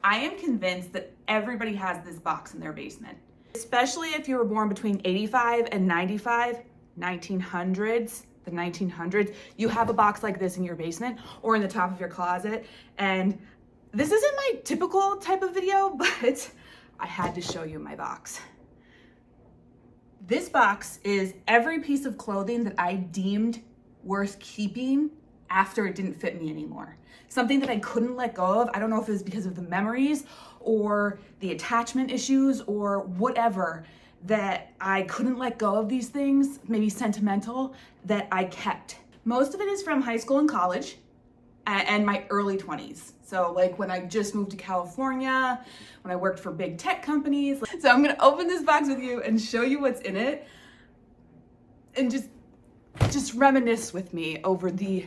I am convinced that everybody has this box in their basement, especially if you were born between 85 and 95, 1900s, the 1900s. You have a box like this in your basement or in the top of your closet. And this isn't my typical type of video, but I had to show you my box. This box is every piece of clothing that I deemed worth keeping after it didn't fit me anymore. Something that I couldn't let go of. I don't know if it was because of the memories or the attachment issues or whatever, that I couldn't let go of these things, maybe sentimental, that I kept. Most of it is from high school and college and my early 20s. So like when I just moved to California, when I worked for big tech companies. So I'm gonna open this box with you and show you what's in it and just reminisce with me over the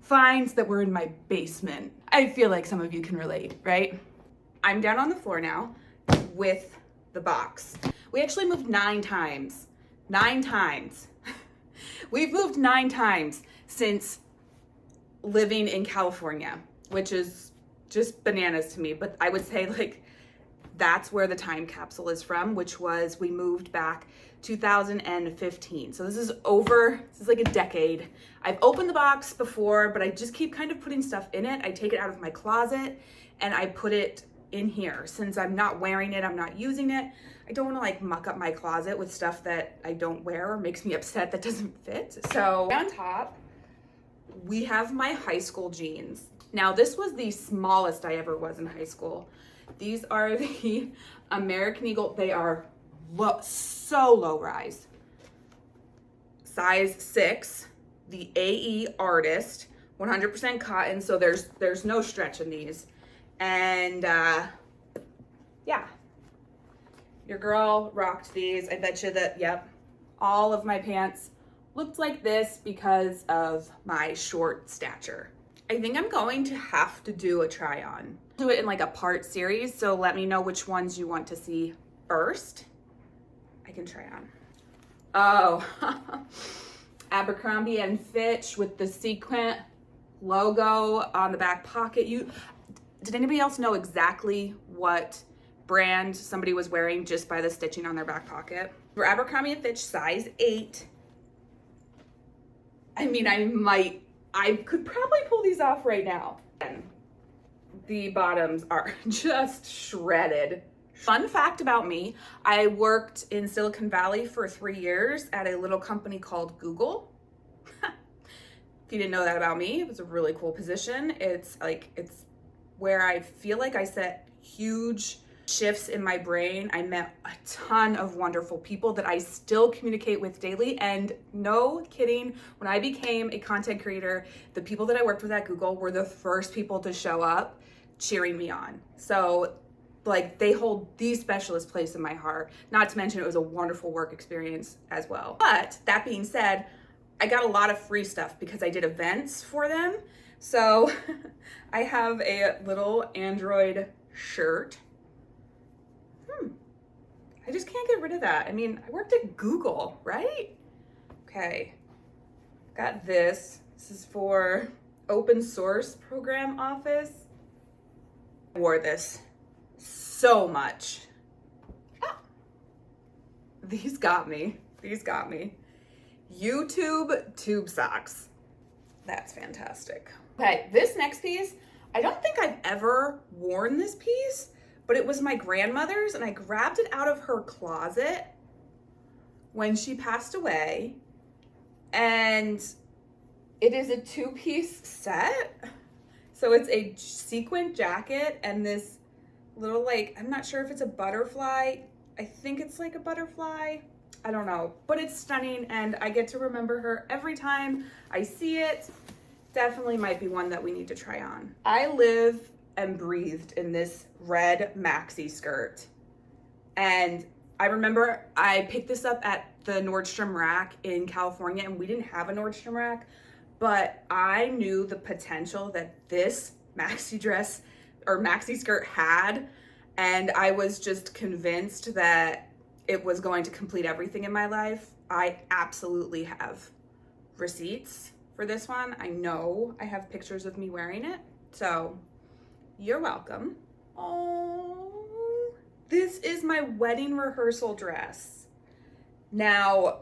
finds that were in my basement. I feel like some of you can relate, right? I'm down on the floor now with the box. We actually moved 9 times. 9 times. We've moved 9 times since living in California, which is just bananas to me. But I would say like that's where the time capsule is from, which was we moved back 2015. So this is like a decade. I've opened the box before, but I just keep kind of putting stuff in it. I take it out of my closet and I put it in here. Since I'm not wearing it, I'm not using it. I don't want to like muck up my closet with stuff that I don't wear or makes me upset that doesn't fit. So on top, we have my high school jeans. Now this was the smallest I ever was in high school. These are the American Eagle. They are so low rise. Size 6, the AE Artist, 100% cotton. So there's no stretch in these. And yeah, your girl rocked these. I bet you that, yep, all of my pants looked like this because of my short stature. I think I'm going to have to do a try on. Do it in like a part series, so let me know which ones you want to see first. I can try on. Oh, Abercrombie and Fitch with the sequin logo on the back pocket. Did anybody else know exactly what brand somebody was wearing just by the stitching on their back pocket? For Abercrombie and Fitch, size 8. I mean, I could probably pull these off right now. And the bottoms are just shredded. Fun fact about me, I worked in Silicon Valley for 3 years at a little company called Google. If you didn't know that about me, it was a really cool position. It's where I feel like I set huge shifts in my brain. I met a ton of wonderful people that I still communicate with daily, and no kidding, when I became a content creator, the people that I worked with at Google were the first people to show up cheering me on. So like they hold the specialist place in my heart, not to mention it was a wonderful work experience as well. But that being said, I got a lot of free stuff because I did events for them. So I have a little Android shirt. I just can't get rid of that. I mean, I worked at Google, right? Okay, got this. This is for open source program office. I wore this so much. Ah. These got me. YouTube tube socks. That's fantastic. Okay, this next piece, I don't think I've ever worn this piece, but it was my grandmother's and I grabbed it out of her closet when she passed away. And it is a 2-piece set. So it's a sequin jacket and this little, like, I'm not sure if it's a butterfly. I think it's like a butterfly. I don't know, but it's stunning and I get to remember her every time I see it. Definitely might be one that we need to try on. I live and breathed in this red maxi skirt. And I remember I picked this up at the Nordstrom rack in California, and we didn't have a Nordstrom rack, but I knew the potential that this maxi dress or maxi skirt had, and I was just convinced that it was going to complete everything in my life. I absolutely have receipts for this one. I know I have pictures of me wearing it, so you're welcome. Oh, this is my wedding rehearsal dress. Now,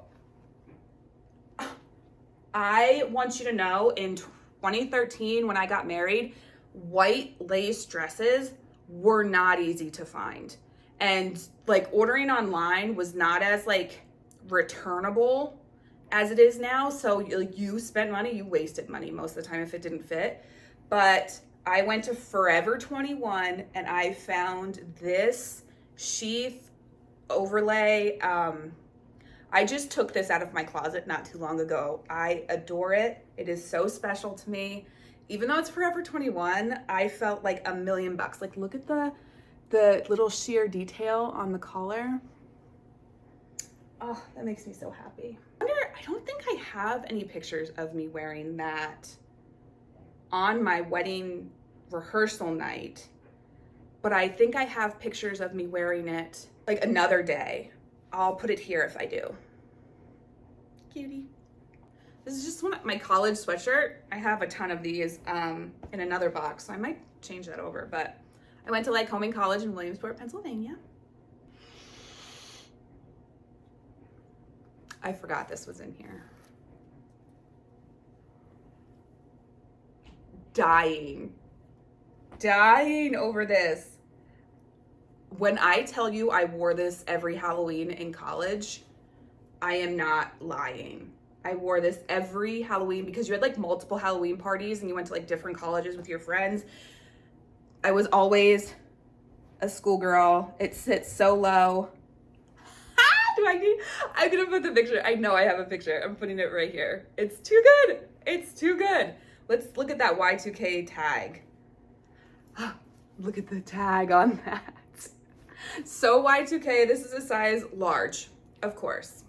I want you to know in 2013, when I got married, white lace dresses were not easy to find. And like ordering online was not as like returnable as it is now. So like you spent money, you wasted money most of the time if it didn't fit. But I went to Forever 21 and I found this sheath overlay. I just took this out of my closet not too long ago. I adore it. It is so special to me. Even though it's Forever 21, I felt like $1,000,000. Like look at the little sheer detail on the collar. Oh, that makes me so happy. I don't think I have any pictures of me wearing that on my wedding rehearsal night, but I think I have pictures of me wearing it like another day. I'll put it here if I do. Cutie. This is just one of my college sweatshirt. I have a ton of these in another box, so I might change that over, but I went to Lycoming College in Williamsport, Pennsylvania. I forgot this was in here. Dying over this. When I tell you I wore this every Halloween in college, I am not lying. I wore this every Halloween because you had like multiple Halloween parties and you went to like different colleges with your friends. I was always a schoolgirl. It sits so low. I'm gonna put the picture. I know I have a picture. I'm putting it right here. It's too good. It's too good. Let's look at that Y2K tag. Look at the tag on that. So Y2K, this is a size large, of course.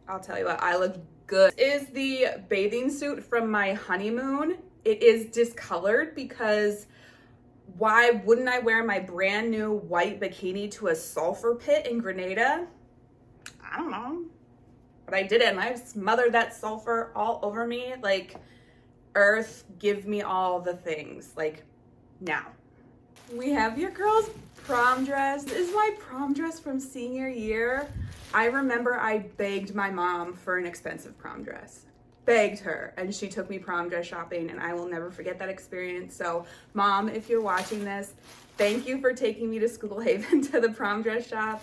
I'll tell you what, I look good. This is the bathing suit from my honeymoon. It is discolored because why wouldn't I wear my brand new white bikini to a sulfur pit in Grenada? I don't know, but I did it and I smothered that sulfur all over me. Like, earth, give me all the things, like now. We have your girl's prom dress. This is my prom dress from senior year. I remember I begged my mom for an expensive prom dress. Begged her, and she took me prom dress shopping, and I will never forget that experience. So, Mom, if you're watching this, thank you for taking me to School Haven to the prom dress shop.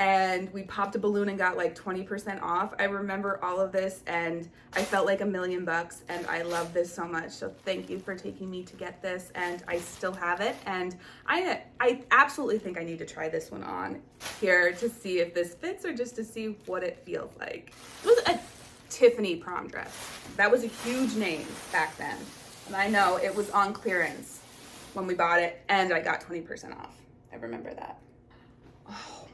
And we popped a balloon and got like 20% off. I remember all of this and I felt like $1,000,000 and I love this so much. So thank you for taking me to get this, and I still have it. And I absolutely think I need to try this one on here to see if this fits or just to see what it feels like. It was a Tiffany prom dress. That was a huge name back then. And I know it was on clearance when we bought it and I got 20% off. I remember that. Oh.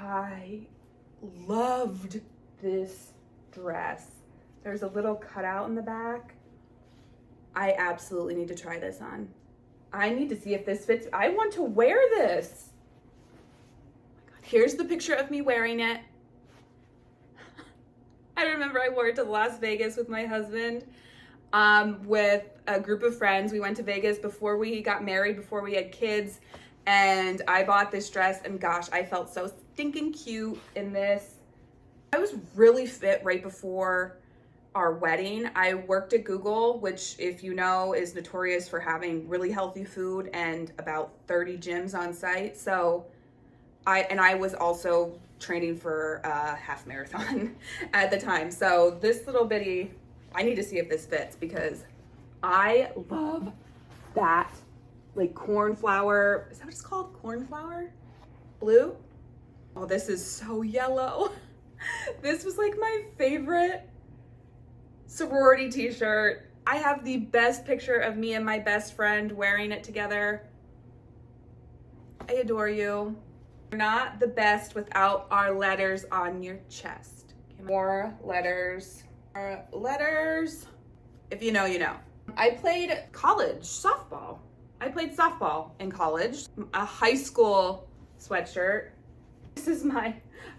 I loved this dress. There's a little cutout in the back. I absolutely need to try this on. I need to see if this fits. I want to wear this. Oh my God. Here's the picture of me wearing it. I remember I wore it to Las Vegas with my husband, with a group of friends. We went to Vegas before we got married, before we had kids. And I bought this dress and gosh, I felt so stinking cute in this. I was really fit right before our wedding. I worked at Google, which if you know is notorious for having really healthy food and about 30 gyms on site. So I was also training for a half marathon at the time. So this little bitty, I need to see if this fits because I love that. Like cornflower, is that what it's called? Cornflower? Blue? Oh, this is so yellow. This was like my favorite sorority t-shirt. I have the best picture of me and my best friend wearing it together. I adore you. You're not the best without our letters on your chest. More letters. More letters. If you know, you know. I played college softball. I played softball in college. A high school sweatshirt. This is I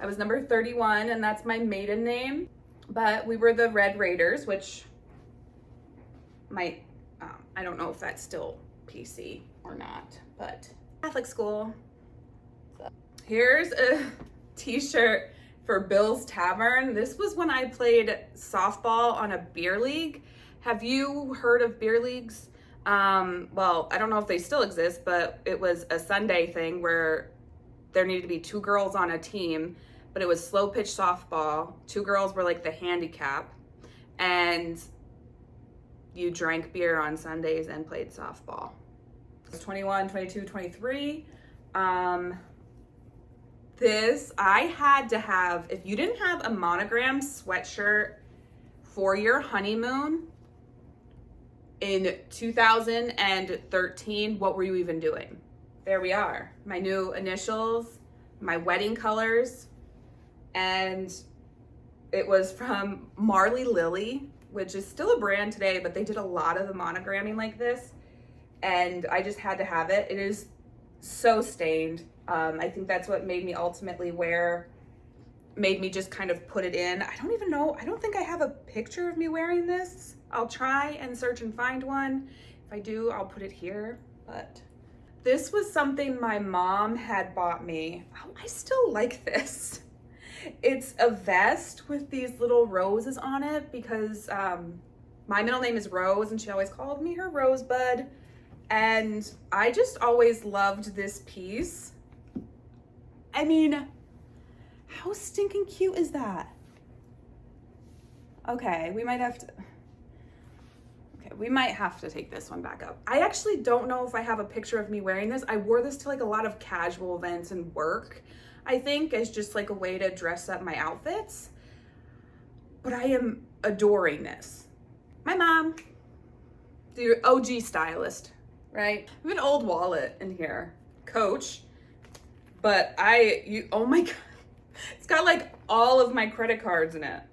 was number 31 and that's my maiden name. But we were the Red Raiders, which might I don't know if that's still PC or not, but Catholic school. So here's a t-shirt for Bill's Tavern. This was when I played softball on a beer league. Have you heard of beer leagues? Well, I don't know if they still exist, but it was a Sunday thing where there needed to be 2 girls on a team, but it was slow pitch softball. 2 girls were like the handicap, and you drank beer on Sundays and played softball. 21, 22, 23. This, I had to have, if you didn't have a monogram sweatshirt for your honeymoon in 2013, what were you even doing? There we are, my new initials, my wedding colors, and it was from Marley Lily, which is still a brand today, but they did a lot of the monogramming like this, and I just had to have it. It is so stained. I think that's what made me ultimately made me just kind of put it in. I don't even know, I don't think I have a picture of me wearing this. I'll try and search and find one. If I do, I'll put it here, but this was something my mom had bought me. Oh, I still like this. It's a vest with these little roses on it because my middle name is Rose and she always called me her Rosebud. And I just always loved this piece. I mean, how stinking cute is that? Okay, we might have to take this one back up. I actually don't know if I have a picture of me wearing this. I wore this to like a lot of casual events and work, I think, as just like a way to dress up my outfits. But I am adoring this. My mom, the OG stylist, right? I have an old wallet in here, Coach, but oh my God, it's got like all of my credit cards in it.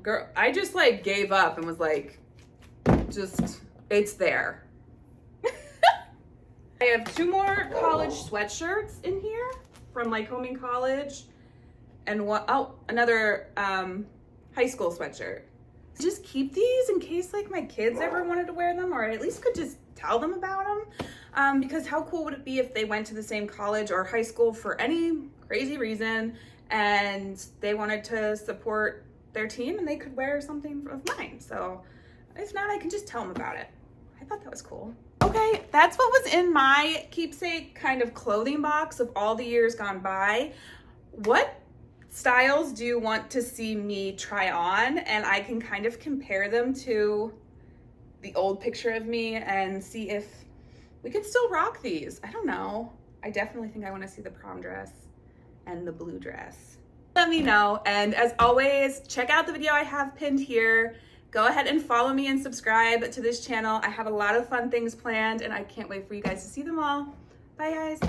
Girl, I just like gave up and was like, it's there. I have 2 more college sweatshirts in here from Lycoming College, and another high school sweatshirt. Just keep these in case like my kids ever wanted to wear them, or I at least could just tell them about them. Because how cool would it be if they went to the same college or high school for any crazy reason and they wanted to support their team and they could wear something of mine. So if not, I can just tell them about it. I thought that was cool. Okay, that's what was in my keepsake kind of clothing box of all the years gone by. What styles do you want to see me try on? And I can kind of compare them to the old picture of me and see if we could still rock these. I don't know. I definitely think I want to see the prom dress and the blue dress. Let me know. And as always, check out the video I have pinned here. Go ahead and follow me and subscribe to this channel. I have a lot of fun things planned and I can't wait for you guys to see them all. Bye guys.